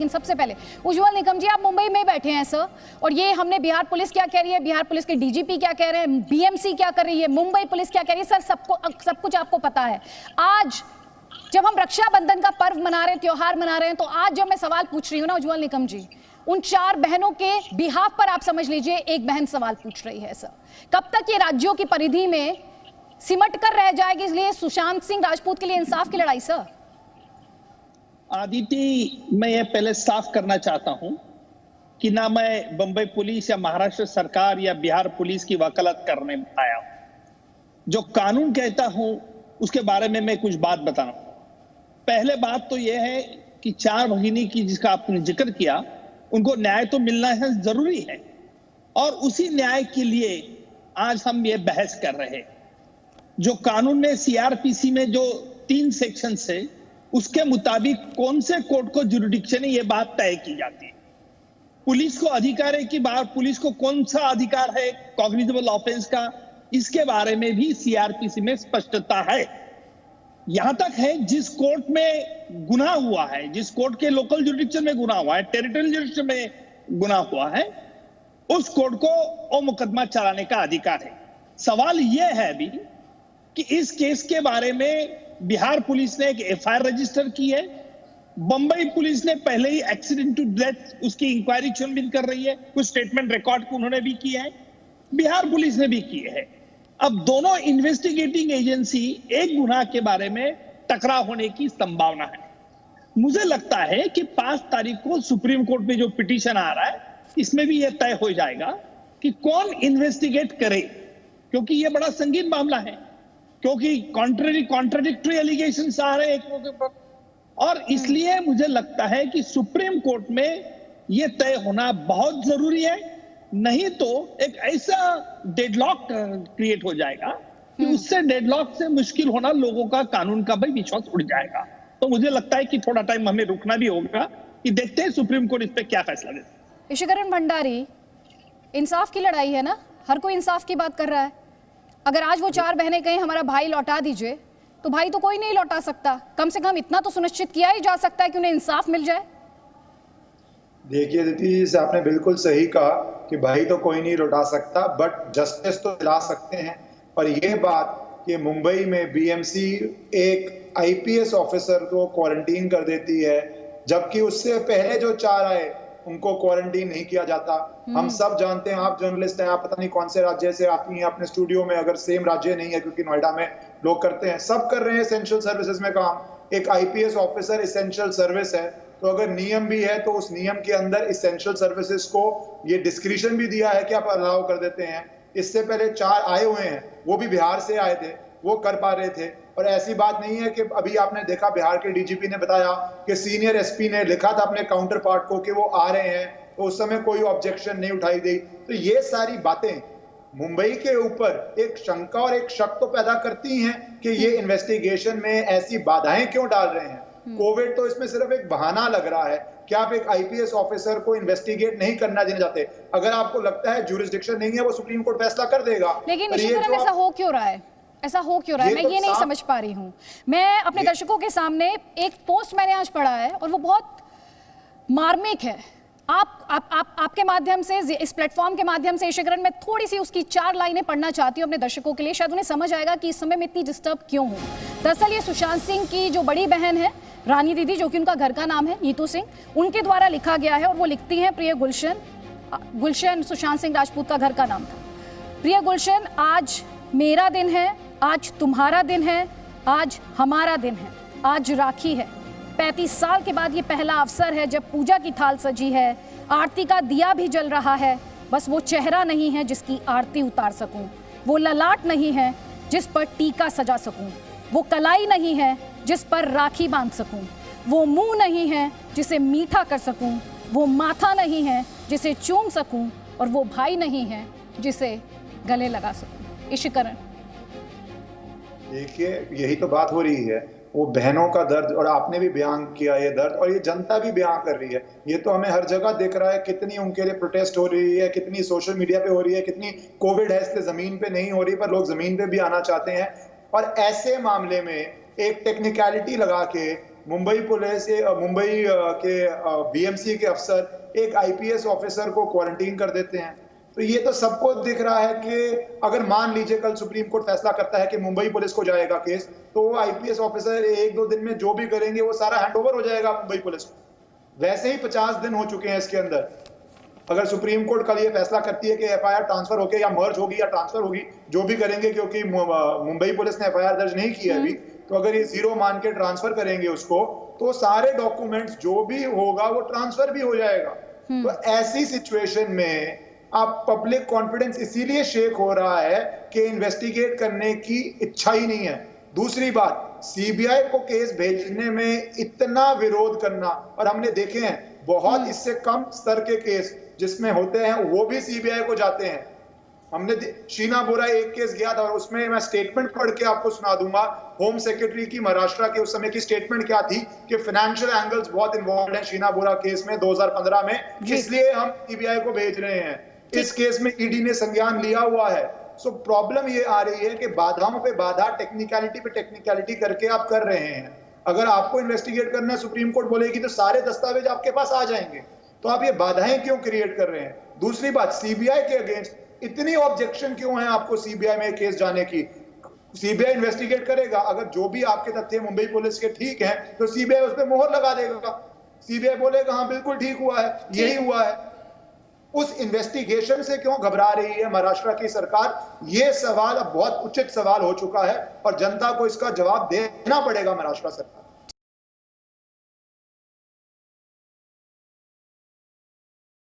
लेकिन सबसे पहले उज्जवल निकम जी, आप मुंबई में बैठे हैं सर, और ये हमने बिहार पुलिस क्या कह रही है, बिहार पुलिस के डीजीपी क्या कह रहे हैं, बीएमसी क्या कर रही है, मुंबई पुलिस क्या कह रही है, सर सब कुछ आपको पता है। आज जब हम रक्षाबंधन का पर्व मना रहे हैं, त्योहार मना रहे हैं, तो आज जब मैं सवाल पूछ रही हूँ ना उज्जवल निकम जी, उन 4 बहनों के बिहाफ पर आप समझ लीजिए एक बहन सवाल पूछ रही है सर, कब तक ये राज्यों की परिधि में सिमट कर रह जाएगी, इसलिए सुशांत सिंह राजपूत के लिए इंसाफ की लड़ाई सर। आदिति, मैं ये पहले साफ करना चाहता हूं कि ना मैं बंबई पुलिस या महाराष्ट्र सरकार या बिहार पुलिस की वकालत करने आया हूं। जो कानून कहता हूं उसके बारे में मैं कुछ बात बताऊं। पहले बात तो यह है कि 4 भगिनी की जिसका आपने जिक्र किया, उनको न्याय तो मिलना है, जरूरी है, और उसी न्याय के लिए आज हम ये बहस कर रहे हैं। जो कानून में सीआरपीसी में जो 3 सेक्शन है उसके मुताबिक कौन से कोर्ट को जुरिडिक्शन है, ये बात तय की जाती है। पुलिस को अधिकार है कि पुलिस को कौन सा अधिकार है कॉग्निजेबल ऑफेंस का, इसके बारे में भी सीआरपीसी में स्पष्टता है। यहां तक है जिस कोर्ट में गुनाह हुआ है, जिस कोर्ट के लोकल जुरिडिक्शन में गुनाह हुआ है, टेरिटोरियल जुरिडिक्शन में गुनाह हुआ है, उस कोर्ट को वो मुकदमा चलाने का अधिकार है। सवाल यह है अभी कि इस केस के बारे में बिहार पुलिस ने एक एफआईआर रजिस्टर की है, बंबई पुलिस ने पहले ही एक्सीडेंट टू डेथ उसकी इंक्वायरी छानबीन कर रही है, कुछ स्टेटमेंट रिकॉर्ड को उन्होंने भी किए हैं, बिहार पुलिस ने भी किए हैं। अब दोनों इन्वेस्टिगेटिंग एजेंसी एक गुनाह के बारे में टकराव होने की संभावना है। मुझे लगता है कि 5 तारीख को सुप्रीम कोर्ट में जो पिटीशन आ रहा है, इसमें भी यह तय हो जाएगा कि कौन इन्वेस्टिगेट करे, क्योंकि यह बड़ा संगीन मामला है, क्योंकि कॉन्ट्राडिक्टरी एलिगेशंस आ रहे हैं एक मौके पर, और इसलिए मुझे लगता है कि सुप्रीम कोर्ट में यह तय होना बहुत जरूरी है। नहीं तो एक ऐसा डेडलॉक क्रिएट हो जाएगा कि उससे डेडलॉक से मुश्किल होना लोगों का, कानून का भी विश्वास उड़ जाएगा। तो मुझे लगता है कि थोड़ा टाइम हमें रुकना भी होगा कि देखते हैं सुप्रीम कोर्ट इस पर क्या फैसला देता है। ईश्वरन भंडारी, इंसाफ की लड़ाई है ना, हर कोई इंसाफ की बात कर रहा है। अगर आज वो 4 बहनें कहें हमारा भाई लौटा दीजिए, तो भाई तो कोई नहीं लौटा सकता, कम से कम इतना तो सुनिश्चित किया ही जा सकता है कि उन्हें इंसाफ मिल जाए। देखिए दीदी, आपने बिल्कुल सही कहा कि भाई तो कोई नहीं लौटा सकता, बट जस्टिस तो दिला सकते हैं। और ये बात कि मुंबई में बीएमसी एक आईपीएस ऑफिसर को क्वारंटीन कर देती है, जबकि उससे पहले जो 4 आए उनको क्वारंटीन नहीं किया जाता। हम सब जानते हैं, आप जर्नलिस्ट हैं, आप पता नहीं कौन से राज्य से आती हैं अपने स्टूडियो में, अगर सेम राज्य नहीं है, क्योंकि नोएडा में लोग करते हैं, सब कर रहे हैं एसेंशियल सर्विसेज में काम। एक आईपीएस ऑफिसर एसेंशियल सर्विस है, तो अगर नियम भी है तो उस नियम के अंदर एसेंशियल सर्विसेज को ये डिस्क्रिशन भी दिया है कि आप अलाउ कर देते हैं। इससे पहले 4 आए हुए हैं, वो भी बिहार से आए थे, वो कर पा रहे थे। और ऐसी बात नहीं है कि अभी आपने देखा बिहार के डीजीपी ने बताया कि सीनियर एसपी ने लिखा था अपने काउंटर पार्ट को कि वो आ रहे हैं, तो उस समय कोई ऑब्जेक्शन नहीं उठाई गई। तो ये सारी बातें मुंबई के ऊपर एक शंका और एक शक तो पैदा करती हैं कि ये इन्वेस्टिगेशन में ऐसी बाधाएं क्यों डाल रहे हैं। कोविड तो इसमें सिर्फ एक बहाना लग रहा है कि आप एक आईपीएस ऑफिसर को इन्वेस्टिगेट नहीं करना देना चाहते। अगर आपको लगता है ज्यूरिसडिक्शन नहीं है, वो सुप्रीम कोर्ट फैसला कर देगा। लेकिन ऐसा हो क्यों रहा है, ऐसा हो क्यों रहा है, मैं ये नहीं समझ पा रही हूँ। मैं अपने दर्शकों के सामने एक पोस्ट मैंने आज पढ़ा है और वो बहुत मार्मिक है। आपके माध्यम से, इस प्लेटफॉर्म के माध्यम से ईश्वरन, मैं थोड़ी सी उसकी 4 लाइनें पढ़ना चाहती हूँ अपने दर्शकों के लिए, शायद उन्हें समझ आएगा कि इस समय मैं इतनी डिस्टर्ब क्यों हूँ। दरअसल ये सुशांत सिंह की जो बड़ी बहन है रानी दीदी, जो कि उनका घर का नाम है नीतू सिंह, उनके द्वारा लिखा गया है, और वो लिखती हैं, प्रिय गुलशन सुशांत सिंह राजपूत का घर का नाम था। प्रिय गुलशन, आज मेरा दिन है, आज तुम्हारा दिन है, आज हमारा दिन है, आज राखी है। 35 साल के बाद ये पहला अवसर है जब पूजा की थाल सजी है, आरती का दिया भी जल रहा है, बस वो चेहरा नहीं है जिसकी आरती उतार सकूं, वो ललाट नहीं है जिस पर टीका सजा सकूं, वो कलाई नहीं है जिस पर राखी बांध सकूं, वो मुंह नहीं है जिसे मीठा कर सकूं, वो माथा नहीं है जिसे चूम सकूं, और वो भाई नहीं है जिसे गले लगा सकूं। ईश्वरन, देखिए यही तो बात हो रही है, वो बहनों का दर्द, और आपने भी बयान किया ये दर्द, और ये जनता भी बयान कर रही है। ये तो हमें हर जगह दिख रहा है, कितनी उनके लिए प्रोटेस्ट हो रही है, कितनी सोशल मीडिया पे हो रही है, कितनी कोविड है इसलिए जमीन पे नहीं हो रही, पर लोग जमीन पे भी आना चाहते हैं। और ऐसे मामले में एक टेक्निकलिटी लगा के मुंबई पुलिस मुंबई के बीएमसी के अफसर एक आईपीएस ऑफिसर को क्वारंटीन कर देते हैं। तो ये तो सबको दिख रहा है कि अगर मान लीजिए कल सुप्रीम कोर्ट फैसला करता है कि मुंबई पुलिस को जाएगा केस, तो वो आईपीएस ऑफिसर 1-2 दिन में जो भी करेंगे वो सारा हैंडओवर हो जाएगा मुंबई पुलिस को। वैसे ही 50 दिन हो चुके हैं इसके अंदर। अगर सुप्रीम कोर्ट कल ये फैसला करती है कि एफआईआर ट्रांसफर होके या मर्ज होगी या ट्रांसफर होगी, जो भी करेंगे, क्योंकि मुंबई पुलिस ने एफआईआर दर्ज नहीं की है अभी, तो अगर ये जीरो मान के ट्रांसफर करेंगे उसको, तो सारे डॉक्यूमेंट्स जो भी होगा वो ट्रांसफर भी हो जाएगा। तो ऐसी सिचुएशन में आप पब्लिक कॉन्फिडेंस इसीलिए शेक हो रहा है कि इन्वेस्टिगेट करने की इच्छा ही नहीं है। दूसरी बात, सीबीआई को केस भेजने में इतना विरोध करना, और हमने देखे हैं बहुत इससे कम स्तर के केस जिसमें होते हैं वो भी सीबीआई को जाते हैं। हमने शीना बोरा एक केस गया था और उसमें मैं स्टेटमेंट पढ़ के आपको सुना दूंगा। होम सेक्रेटरी की महाराष्ट्र के उस समय की स्टेटमेंट क्या थी कि फाइनेंशियल एंगल्स बहुत इन्वॉल्व हैं शीना बोरा केस में 2015 में, इसलिए हम सीबीआई को भेज रहे हैं। इस केस में ईडी ने संज्ञान लिया हुआ है। सो प्रॉब्लम ये आ रही है कि बाधाओं पे बाधा, टेक्निकलिटी पे टेक्निकलिटी करके आप कर रहे हैं। अगर आपको इन्वेस्टिगेट करना है, सुप्रीम कोर्ट बोलेगी तो सारे दस्तावेज आपके पास आ जाएंगे, तो आप ये बाधाएं क्यों क्रिएट कर रहे हैं? दूसरी बात, सीबीआई के अगेंस्ट इतनी ऑब्जेक्शन क्यों है आपको सीबीआई में केस जाने की? सीबीआई इन्वेस्टिगेट करेगा, अगर जो भी आपके तथ्य मुंबई पुलिस के ठीक हैं तो सीबीआई उस पर मोहर लगा देगा। सीबीआई बोलेगा हाँ बिल्कुल ठीक हुआ है, यही हुआ है। उस इन्वेस्टिगेशन से क्यों घबरा रही है महाराष्ट्र की सरकार? ये सवाल अब बहुत उचित सवाल हो चुका है और जनता को इसका जवाब देना पड़ेगा महाराष्ट्र सरकार।